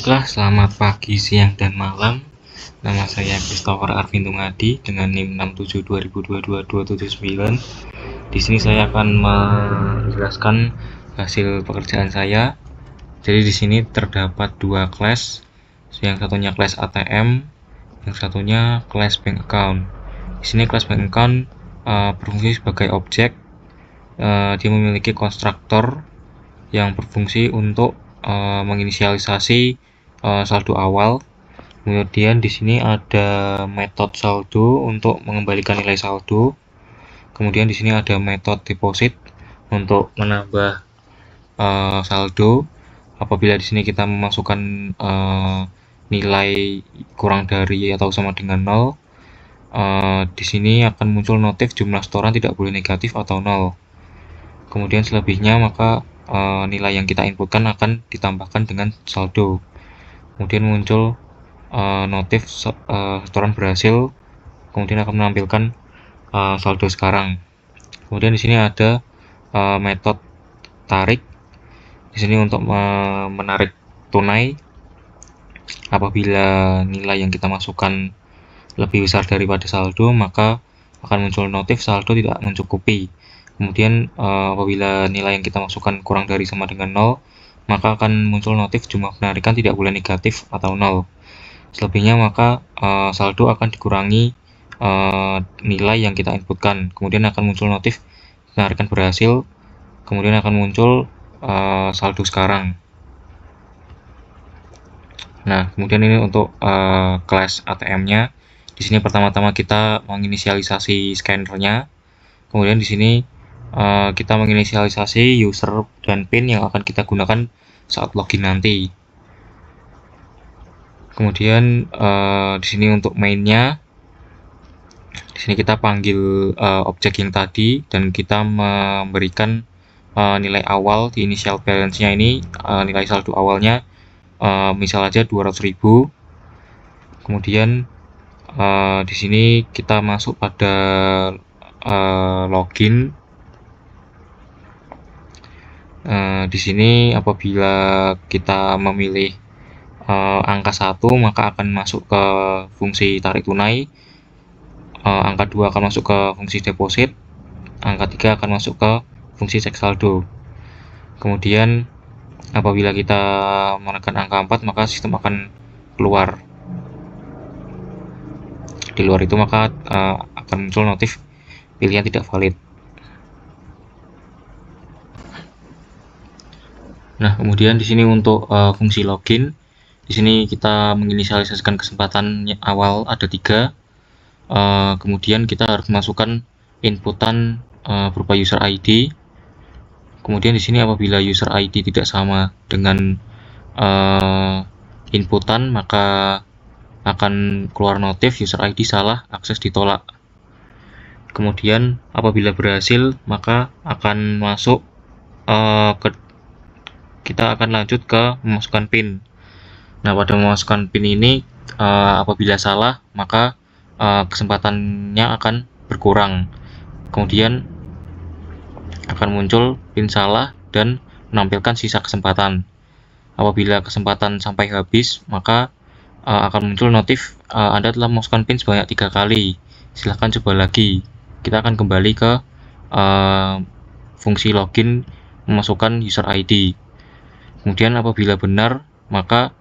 Baiklah, selamat pagi, siang, dan malam. Nama saya Christopher Arvin Tungadi dengan NIM 6720222279. Di sini saya akan menjelaskan hasil pekerjaan saya. Jadi di sini terdapat dua kelas, yang satunya kelas ATM, yang satunya kelas bank account. Di sini kelas bank account berfungsi sebagai objek. Dia memiliki konstruktor yang berfungsi untuk menginisialisasi saldo awal. Kemudian di sini ada metode saldo untuk mengembalikan nilai saldo. Kemudian di sini ada metode deposit untuk menambah saldo. Apabila di sini kita memasukkan nilai kurang dari atau sama dengan 0, di sini akan muncul notif jumlah setoran tidak boleh negatif atau 0. Kemudian selebihnya maka nilai yang kita inputkan akan ditambahkan dengan saldo. Kemudian muncul notif setoran berhasil, kemudian akan menampilkan saldo sekarang. Kemudian di sini ada metode tarik. Di sini untuk menarik tunai, apabila nilai yang kita masukkan lebih besar daripada saldo, maka akan muncul notif saldo tidak mencukupi. Kemudian apabila nilai yang kita masukkan kurang dari sama dengan 0, maka akan muncul notif jumlah penarikan tidak boleh negatif atau 0. Selebihnya maka saldo akan dikurangi nilai yang kita inputkan. Kemudian akan muncul notif penarikan berhasil. Kemudian akan muncul saldo sekarang. Nah, kemudian ini untuk kelas ATM-nya. Di sini pertama-tama kita menginisialisasi scannernya. Kemudian di sini kita menginisialisasi user dan PIN yang akan kita gunakan saat login nanti. Kemudian di sini untuk mainnya, di sini kita panggil objek yang tadi dan kita memberikan nilai awal di initial balance-nya ini, nilai saldo awalnya misal aja 200.000. Kemudian di sini kita masuk pada login. Di sini apabila kita memilih angka 1, maka akan masuk ke fungsi tarik tunai. Angka 2 akan masuk ke fungsi deposit. Angka 3 akan masuk ke fungsi cek saldo. Kemudian apabila kita menekan angka 4, maka sistem akan keluar. Di luar itu maka akan muncul notif pilihan tidak valid. Nah, kemudian di sini untuk fungsi login, di sini kita menginisialisasikan kesempatan awal ada 3. Kemudian kita harus masukkan inputan berupa user ID. Kemudian di sini apabila user ID tidak sama dengan inputan, maka akan keluar notif user ID salah, akses ditolak. Kemudian apabila berhasil, maka akan masuk kita akan lanjut ke memasukkan PIN. Nah, pada memasukkan PIN ini apabila salah, maka kesempatannya akan berkurang. Kemudian akan muncul PIN salah dan menampilkan sisa kesempatan. Apabila kesempatan sampai habis, maka akan muncul notif Anda telah memasukkan PIN sebanyak 3 kali. Silahkan coba lagi. Kita akan kembali ke fungsi login memasukkan user ID. Kemudian apabila benar, maka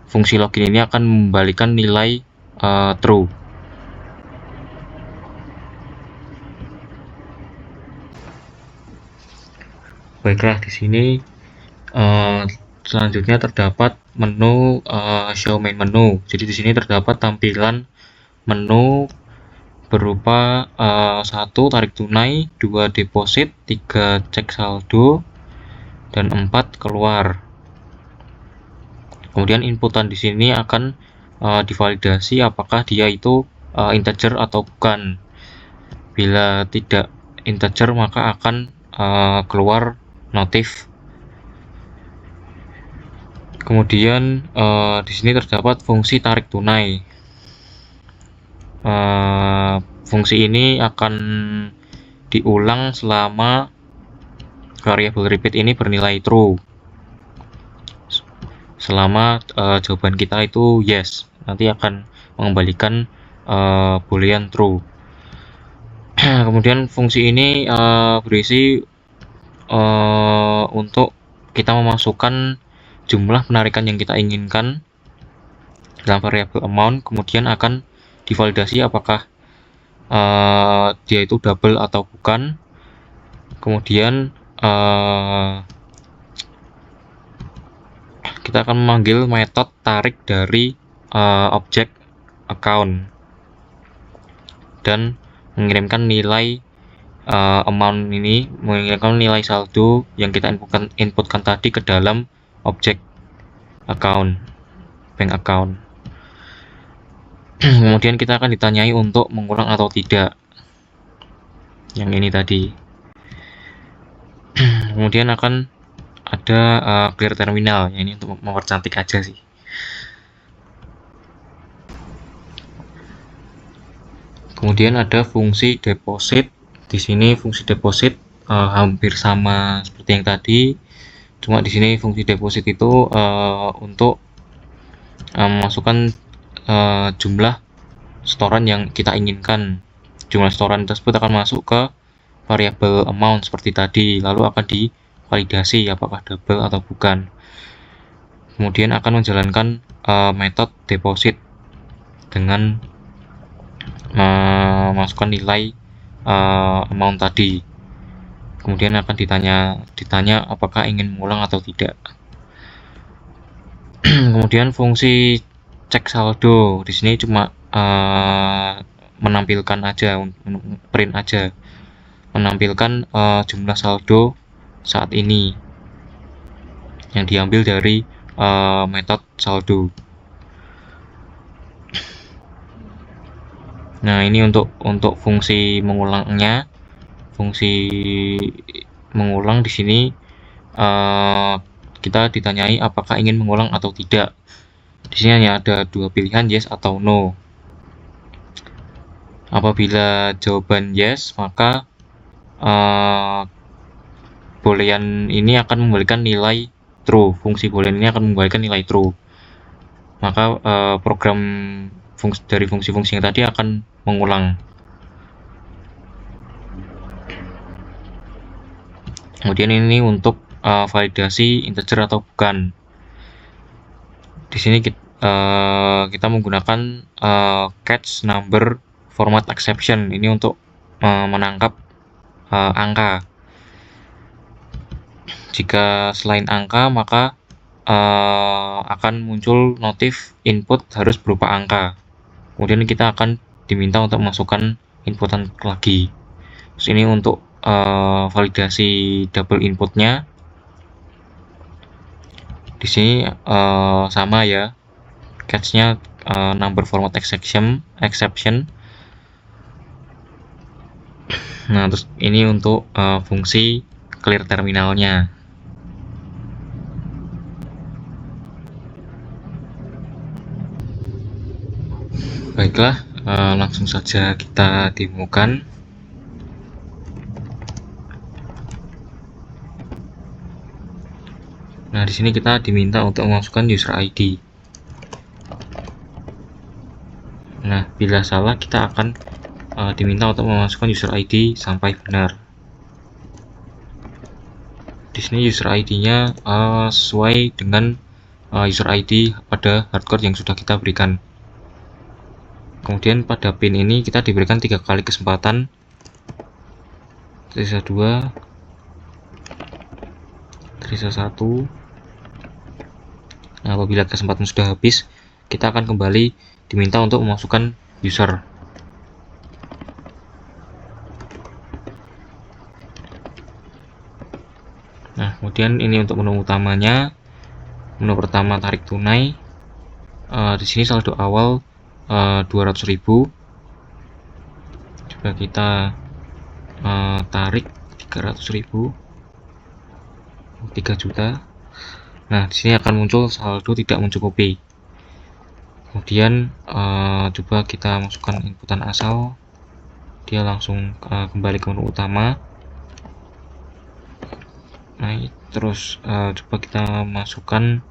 fungsi login ini akan membalikan nilai true. Baiklah, di sini selanjutnya terdapat menu show main menu. Jadi di sini terdapat tampilan menu berupa 1 tarik tunai, 2 deposit, 3 cek saldo, dan 4 keluar. Kemudian inputan di sini akan divalidasi apakah dia itu integer atau bukan. Bila tidak integer, maka akan keluar notif. Kemudian di sini terdapat fungsi tarik tunai. Fungsi ini akan diulang selama variabel repeat ini bernilai true. selama jawaban kita itu yes, nanti akan mengembalikan boolean true. Kemudian fungsi ini berisi untuk kita memasukkan jumlah penarikan yang kita inginkan dalam variabel amount, kemudian akan divalidasi apakah dia itu double atau bukan. Kemudian kita akan memanggil metode tarik dari objek account dan mengirimkan nilai amount ini, mengirimkan nilai saldo yang kita inputkan tadi ke dalam objek account, bank account. Kemudian kita akan ditanyai untuk mengulang atau tidak, yang ini tadi. Kemudian akan ada clear terminal, ya ini untuk mempercantik aja sih. Kemudian ada fungsi deposit. Di sini fungsi deposit hampir sama seperti yang tadi, cuma di sini fungsi deposit itu untuk memasukkan jumlah setoran yang kita inginkan. Jumlah setoran tersebut akan masuk ke variabel amount seperti tadi, lalu akan divalidasi apakah double atau bukan. Kemudian akan menjalankan metode deposit dengan memasukkan nilai amount tadi. Kemudian akan ditanya apakah ingin mengulang atau tidak. Kemudian fungsi cek saldo di sini cuma menampilkan aja, print aja, menampilkan jumlah saldo saat ini yang diambil dari metode saldo. Nah, ini untuk fungsi mengulangnya. Fungsi mengulang di sini kita ditanyai apakah ingin mengulang atau tidak. Di sini hanya ada dua pilihan, yes atau no. Apabila jawaban yes, maka boolean ini akan mengembalikan nilai true. Fungsi boolean ini akan mengembalikan nilai true. Maka program dari fungsi-fungsi yang tadi akan mengulang. Kemudian ini untuk validasi integer atau bukan. Di sini kita menggunakan catch number format exception ini untuk menangkap angka. Jika selain angka, maka akan muncul notif input harus berupa angka. Kemudian kita akan diminta untuk memasukkan inputan lagi. Terus ini untuk validasi double inputnya. Di sini sama ya, catch-nya number format exception. Nah, terus ini untuk fungsi clear terminalnya. Baiklah, langsung saja kita demokan. Nah, di sini kita diminta untuk memasukkan user ID. Nah, bila salah kita akan diminta untuk memasukkan user ID sampai benar. Di sini user ID-nya sesuai dengan user ID pada hardcode yang sudah kita berikan. Kemudian pada pin ini kita diberikan 3 kali kesempatan, tersisa 2, tersisa 1. Nah, apabila kesempatan sudah habis, kita akan kembali diminta untuk memasukkan user. Nah, kemudian ini untuk menu utamanya. Menu pertama tarik tunai. Di sini saldo awal 200.000. Coba kita tarik 300.000, 3 juta. Nah, di sini akan muncul saldo tidak mencukupi. Kemudian coba kita masukkan inputan asal, dia langsung kembali ke menu utama. Nah, terus coba kita masukkan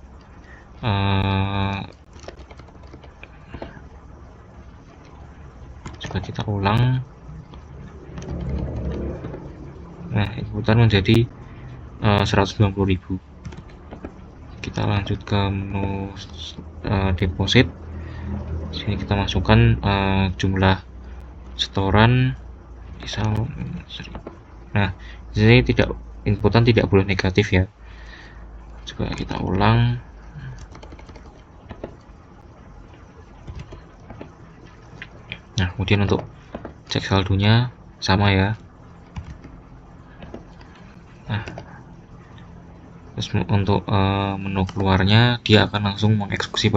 coba kita ulang. Nah, inputan menjadi 190.000. Kita lanjut ke menu deposit. Sini kita masukkan jumlah setoran misal. Nah, di sini inputan tidak boleh negatif ya. Coba kita ulang. Nah, kemudian untuk cek saldonya sama ya. Nah, terus untuk menu keluarnya dia akan langsung mengeksekusi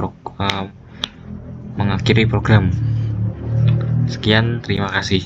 mengakhiri program. Sekian, terima kasih.